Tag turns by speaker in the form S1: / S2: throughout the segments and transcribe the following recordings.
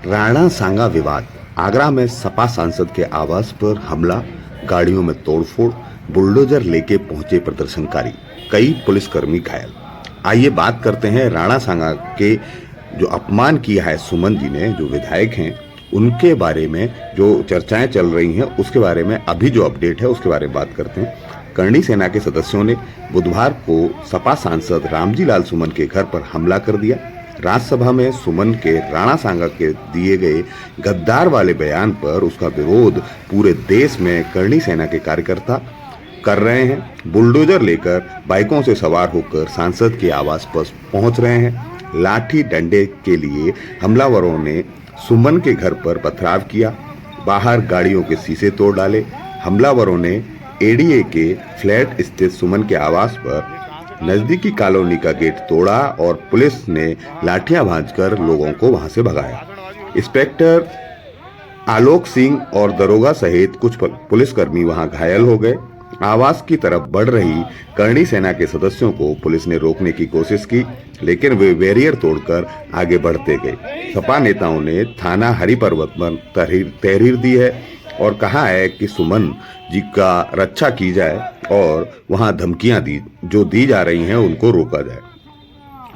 S1: राणा सांगा विवाद। आगरा में सपा सांसद के आवास पर हमला, गाड़ियों में तोड़फोड़, बुलडोजर लेके पहुंचे प्रदर्शनकारी, कई पुलिसकर्मी घायल। आइए बात करते हैं राणा सांगा के जो अपमान किया है सुमन जी ने, जो विधायक हैं, उनके बारे में जो चर्चाएं चल रही हैं उसके बारे में अभी जो अपडेट है उसके बारे में बात करते हैं। करणी सेना के सदस्यों ने बुधवार को सपा सांसद रामजी लाल सुमन के घर पर हमला कर दिया। राज्यसभा में सुमन के राणा सांगा के दिए गए गद्दार वाले बयान पर उसका विरोध पूरे देश में करणी सेना के कार्यकर्ता कर रहे हैं। बुलडोजर लेकर बाइकों से सवार होकर सांसद के आवास पर पहुंच रहे हैं। लाठी डंडे के लिए हमलावरों ने सुमन के घर पर पथराव किया, बाहर गाड़ियों के शीशे तोड़ डाले। हमलावरों ने एडीए के फ्लैट स्थित सुमन के आवास पर नजदीकी कॉलोनी का गेट तोड़ा और पुलिस ने लाठियां भांजकर लोगों को वहां से भगाया। इंस्पेक्टर आलोक सिंह और दरोगा सहित कुछ पुलिसकर्मी वहां घायल हो गए। आवास की तरफ बढ़ रही करणी सेना के सदस्यों को पुलिस ने रोकने की कोशिश की, लेकिन वे बैरियर तोड़कर आगे बढ़ते गए। सपा नेताओं ने थाना हरिपर्वत पर तहरीर दी है और कहा है कि सुमन जी का रक्षा की जाए और वहां धमकियां दी जा रही हैं उनको रोका जाए।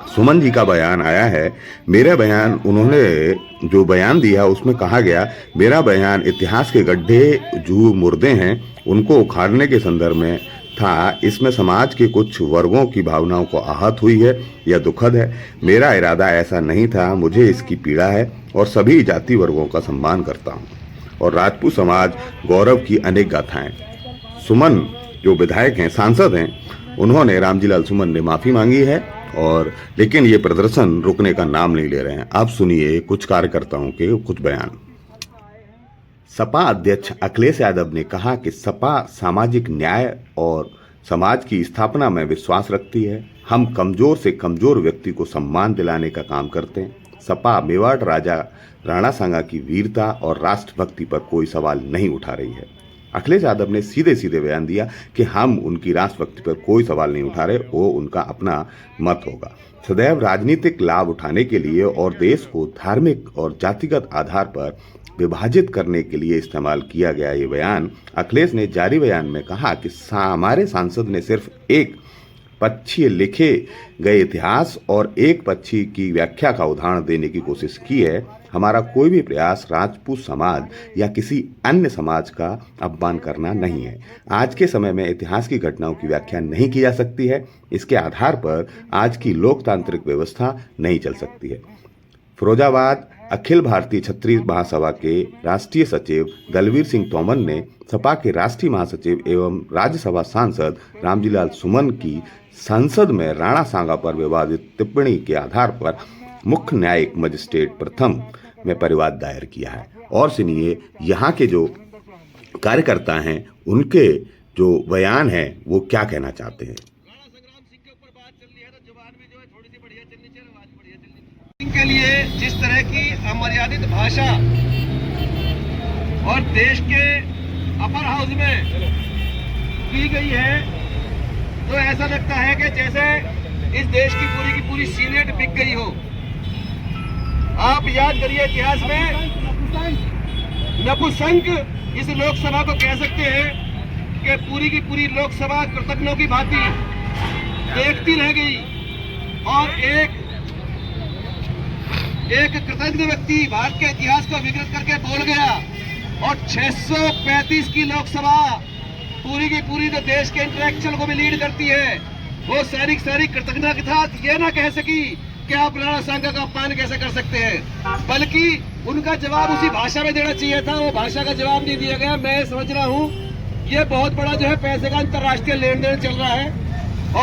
S1: सुमन जी का बयान आया है, मेरा बयान, उन्होंने जो बयान दिया उसमें कहा गया, मेरा बयान इतिहास के गड्ढे जो मुर्दे हैं उनको उखाड़ने के संदर्भ में था। इसमें समाज के कुछ वर्गों की भावनाओं को आहत हुई है, यह दुखद है। मेरा इरादा ऐसा नहीं था, मुझे इसकी पीड़ा है और सभी जाति वर्गों का सम्मान करता हूँ और राजपूत समाज गौरव की अनेक गाथाएं। सुमन जो विधायक हैं, सांसद हैं, उन्होंने रामजी लाल सुमन ने माफी मांगी है और लेकिन ये प्रदर्शन रुकने का नाम नहीं ले रहे हैं। अब सुनिए कुछ कार्यकर्ताओं के कुछ बयान। सपा अध्यक्ष अखिलेश यादव ने कहा कि सपा सामाजिक न्याय और समाज की स्थापना में विश्वास रखती है। हम कमजोर से कमजोर व्यक्ति को सम्मान दिलाने का काम करते हैं। सपा मेवाड़ राजा राणा सांगा की वीरता और राष्ट्रभक्ति पर कोई सवाल नहीं उठा रही है। अखिलेश यादव ने सीधे सीधे बयान दिया कि हम उनकी राष्ट्रभक्ति पर कोई सवाल नहीं उठा रहे, वो उनका अपना मत होगा। सदैव राजनीतिक लाभ उठाने के लिए और देश को धार्मिक और जातिगत आधार पर विभाजित करने के लिए इस्तेमाल किया गया ये बयान। अखिलेश ने जारी बयान में कहा कि हमारे सांसद ने सिर्फ एक पक्षीय लिखे गए इतिहास और एक पक्षी की व्याख्या का उदाहरण देने की कोशिश की है। हमारा कोई भी प्रयास राजपूत समाज या किसी अन्य समाज का अपमान करना नहीं है। आज के समय में इतिहास की घटनाओं की व्याख्या नहीं की जा सकती है। इसके आधार पर आज की लोकतांत्रिक व्यवस्था नहीं चल सकती है। फिरोजाबाद अखिल भारतीय क्षत्रिय महासभा के राष्ट्रीय सचिव दलवीर सिंह तोमर ने सपा के राष्ट्रीय महासचिव एवं राज्यसभा सांसद रामजी लाल सुमन की संसद में राणा सांगा पर विवादित टिप्पणी के आधार पर मुख्य न्यायिक मजिस्ट्रेट प्रथम में परिवाद दायर किया है। और सुनिए यहाँ के जो कार्यकर्ता हैं उनके जो बयान है वो क्या कहना चाहते हैं।
S2: के लिए जिस तरह की अमर्यादित भाषा और देश के अपर हाउस में की गई है, तो ऐसा लगता है कि जैसे इस देश की पूरी सीनेट बिक गई हो। आप याद करिए, इतिहास में नपुंसक इस लोकसभा को कह सकते हैं कि पूरी की पूरी लोकसभा कृतज्ञों की भांति देखती रह गई और एक कृतज्ञ व्यक्ति भारत के इतिहास को विकृत करके बोल गया और 635 की लोकसभा पूरी की पूरी तो देश के इंटेलेक्चुअल को भी लीड करती है, वो सारी कृतज्ञता के साथ ये ना कह सकी कि आप राणा सांगा का अपमान कैसे कर सकते हैं, बल्कि उनका जवाब उसी भाषा में देना चाहिए था। वो भाषा का जवाब नहीं दिया गया। मैं समझ रहा हूँ ये बहुत बड़ा जो है पैसे का अंतर्राष्ट्रीय लेन देन चल रहा है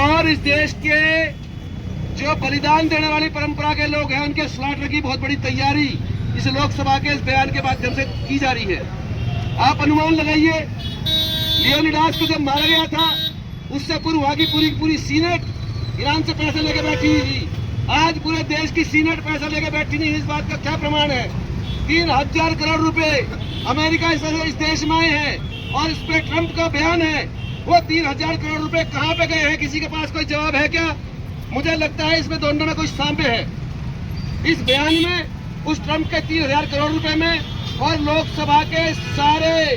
S2: और इस देश के जो बलिदान देने वाली परंपरा के लोग हैं उनके स्लॉटर की बहुत बड़ी तैयारी इस लोकसभा के इस बयान के माध्यम से की जा रही है। आप अनुमान लगाइए, लियोनिडास को जब मारा गया था उससे पूर्व वहां की पूरी सीनेट ईरान से पैसे लेके बैठी हुई थी। आज पूरे देश की सीनेट पैसा लेके बैठी नहीं, इस बात का क्या प्रमाण है? 3000 करोड़ रुपए अमेरिका इस देश में आए हैं और इस पे ट्रंप का बयान है। वो 3000 करोड़ रुपए कहाँ पे गए हैं? किसी के पास कोई जवाब है क्या? मुझे लगता है इसमें दोनों में कुछ सामने है। इस बयान में उस ट्रम्प के 3,000 करोड़ रुपए में और लोकसभा के सारे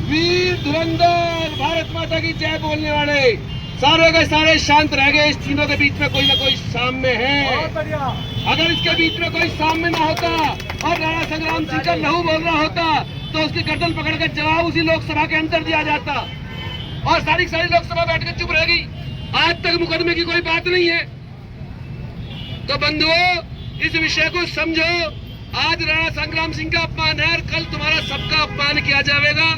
S2: वीर धुरंधर भारत माता की जय बोलने वाले सारे के सारे शांत रह गए। इस तीनों के बीच में कोई ना कोई साम्य है। अगर इसके बीच में कोई साम्य ना होता और राणा संग्राम सिंह का लहू बोल रहा होता तो उसकी गर्दन पकड़ कर जवाब उसी लोकसभा के अंदर दिया जाता और सारी लोकसभा बैठकर चुप रहेगी। आज तक मुकदमे की कोई बात नहीं है। तो बंधुओं, इस विषय को समझो। आज राणा संग्राम सिंह का अपमान है और कल तुम्हारा सबका अपमान किया जाएगा।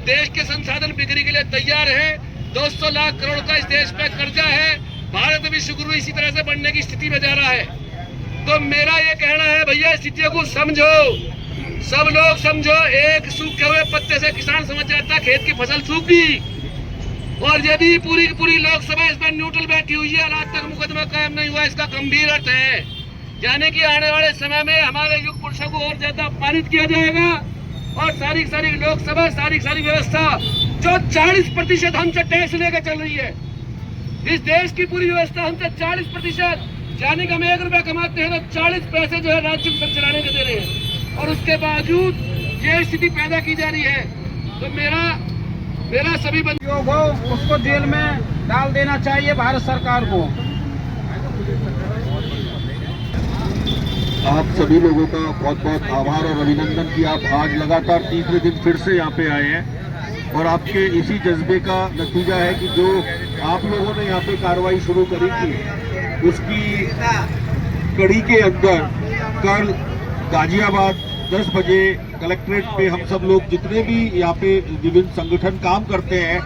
S2: देश के संसाधन बिक्री के लिए तैयार है। 200 लाख करोड़ का इस देश पे कर्जा है। भारत भी शुरू इसी तरह से बढ़ने की स्थिति में जा रहा है। तो मेरा ये कहना है, भैया स्थितियों को समझो, सब लोग समझो। एक सूखे हुए पत्ते से किसान समझ जाता है खेत की फसल सूख गई और यदि पूरी की पूरी लोकसभा इसमें न्यूट्रल बैठी हुई है और आज तक मुकदमा कायम नहीं हुआ, इसका गंभीर अर्थ है यानी कि आने वाले समय में हमारे युग पुरुषों को और ज्यादा अपमानित किया जाएगा और सारी लोकसभा सारी व्यवस्था जो 40% हमसे टैक्स लेकर चल रही है, इस देश की पूरी व्यवस्था हमसे 40%, यानी कि हम 1 रुपया कमाते हैं तो 40 पैसे जो है राज्य को चलाने के दे रहे हैं और उसके बावजूद ये स्थिति पैदा की जा रही है। तो मेरा सभी बंदियों को उसको जेल में डाल देना चाहिए भारत सरकार को।
S3: आप सभी लोगों का बहुत बहुत आभार और अभिनंदन कि आप आज लगातार तीसरे दिन फिर से यहाँ पे आए हैं और आपके इसी जज्बे का नतीजा है कि जो आप लोगों ने यहाँ पे कार्रवाई शुरू करी थी उसकी कड़ी के अंदर कल गाजियाबाद 10 बजे कलेक्ट्रेट पे हम सब लोग जितने भी यहाँ पे विभिन्न संगठन काम करते हैं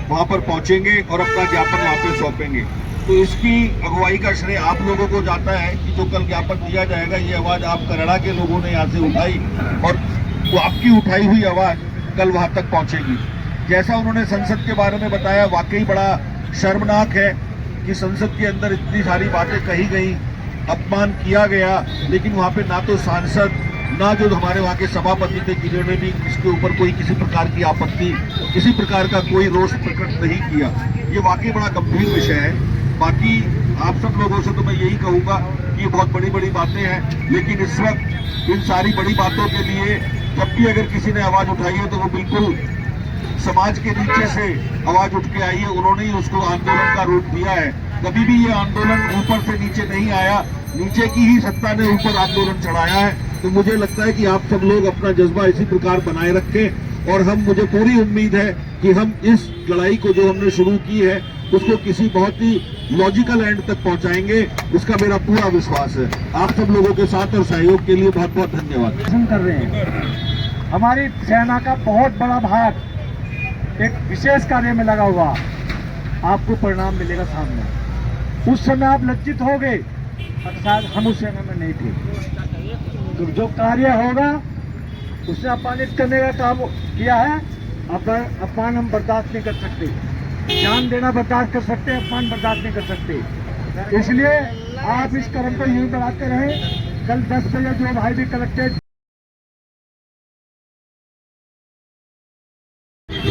S3: वहाँ पर पहुँचेंगे और अपना ज्ञापन वहाँ पे सौंपेंगे। तो इसकी अगुवाई का श्रेय आप लोगों को जाता है कि जो कल ज्ञापन दिया जाएगा, ये आवाज़ आप कनाडा के लोगों ने यहाँ से उठाई और वो आपकी उठाई हुई आवाज़ कल वहाँ तक पहुँचेगी। जैसा उन्होंने संसद के बारे में बताया, वाकई बड़ा शर्मनाक है कि संसद के अंदर इतनी सारी बातें कही गई, अपमान किया गया, लेकिन वहाँ पे ना तो सांसद ना जो हमारे वहाँ के सभापति थे जिन्होंने भी इसके ऊपर कोई किसी प्रकार की आपत्ति, किसी प्रकार का कोई रोष प्रकट नहीं किया। ये वाकई बड़ा गंभीर विषय है। बाकी आप सब लोगों से तो मैं यही कहूँगा कि ये बहुत बड़ी बड़ी बातें हैं, लेकिन इस वक्त इन सारी बड़ी बातों के लिए जब भी अगर किसी ने आवाज़ उठाई है तो वो बिल्कुल समाज के नीचे से आवाज़ उठ के आई है। उन्होंने ही उसको आंदोलन का रूप दिया है। कभी भी ये आंदोलन ऊपर से नीचे नहीं आया, नीचे की ही सत्ता ने ऊपर आंदोलन चढ़ाया है। तो मुझे लगता है कि आप सब लोग अपना जज्बा इसी प्रकार बनाए रखें और मुझे पूरी उम्मीद है कि हम इस लड़ाई को जो हमने शुरू की है उसको किसी बहुत ही लॉजिकल एंड तक पहुंचाएंगे, उसका मेरा पूरा विश्वास है। आप सब लोगों के साथ और सहयोग के लिए बहुत बहुत धन्यवाद।
S4: कर रहे हैं हमारी सेना का बहुत बड़ा भाग एक विशेष कार्य में लगा हुआ, आपको परिणाम मिलेगा सामने। उस समय आप लज्जित हो गए, शायद हम उस सेना में नहीं थे। तो जो कार्य होगा उसने अपमानित करने का काम किया है, अपमान हम बर्दाश्त नहीं कर सकते। जान देना बर्दाश्त कर सकते हैं, अपमान बर्दाश्त नहीं कर सकते। इसलिए आप इस क्रम को यूं बढ़ाते रहें। कल 10 बजे जो भाई भी कलेक्टेड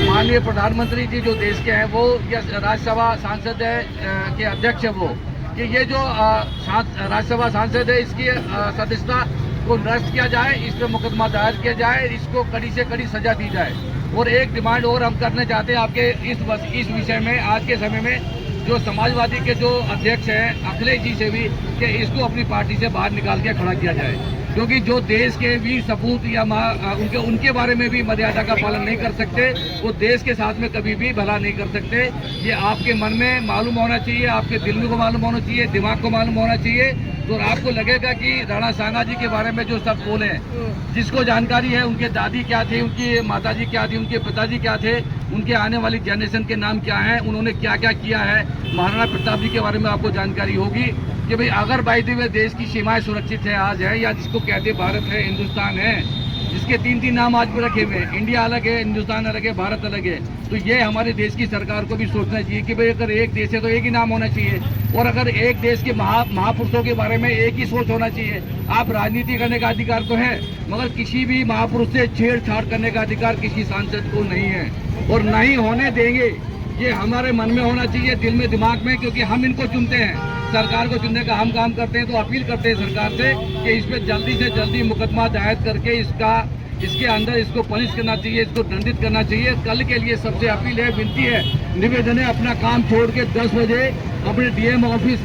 S4: माननीय प्रधानमंत्री जी जो देश के हैं वो या राज्यसभा सांसद के अध्यक्ष है वो कि ये जो राज्यसभा सांसद है इसकी सदस्यता को निरस्त किया जाए, इस पर मुकदमा दायर किया जाए, इसको कड़ी से कड़ी सजा दी जाए। और एक डिमांड और हम करने चाहते हैं आपके इस विषय में, आज के समय में जो समाजवादी के जो अध्यक्ष हैं अखिलेश जी से भी कि इसको अपनी पार्टी से बाहर निकाल के खड़ा किया जाए, क्योंकि जो देश के वीर सपूत या उनके बारे में भी मर्यादा का पालन नहीं कर सकते, वो देश के साथ में कभी भी भला नहीं कर सकते। ये आपके मन में मालूम होना चाहिए, आपके दिल को मालूम होना चाहिए, दिमाग को मालूम होना चाहिए। तो आपको लगेगा कि राणा सांगा जी के बारे में जो सब बोले हैं, जिसको जानकारी है उनके दादी क्या थे, उनकी माताजी क्या थी, उनके पिताजी क्या थे, उनके आने वाली जनरेशन के नाम क्या हैं, उन्होंने क्या क्या किया है, महाराणा प्रताप जी के बारे में आपको जानकारी होगी कि भाई अगर बाई द वे देश की सीमाएं सुरक्षित है आज है, या जिसको कहते भारत है, हिंदुस्तान है, जिसके 3-3 नाम आज भी रखे हुए हैं, इंडिया अलग है, हिंदुस्तान अलग है, भारत अलग है। तो ये हमारे देश की सरकार को भी सोचना चाहिए कि भाई अगर एक देश है तो एक ही नाम होना चाहिए, और अगर एक देश के महापुरुषों के बारे में एक ही सोच होना चाहिए। आप राजनीति करने का अधिकार तो है, मगर किसी भी महापुरुष से छेड़छाड़ करने का अधिकार किसी सांसद को नहीं है और नहीं होने देंगे। ये हमारे मन में होना चाहिए, दिल में, दिमाग में, क्योंकि हम इनको चुनते हैं। सरकार को चुनने का हम काम करते हैं, तो अपील करते हैं सरकार से कि इस पे जल्दी से जल्दी मुकदमा दायर करके इसके अंदर इसको पनिश करना चाहिए, इसको दंडित करना चाहिए। कल के लिए सबसे अपील है, विनती है, निवेदन है, अपना काम छोड़ के 10 बजे अपने डीएम ऑफिस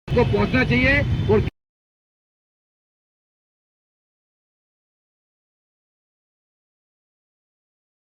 S4: को पहुंचना चाहिए और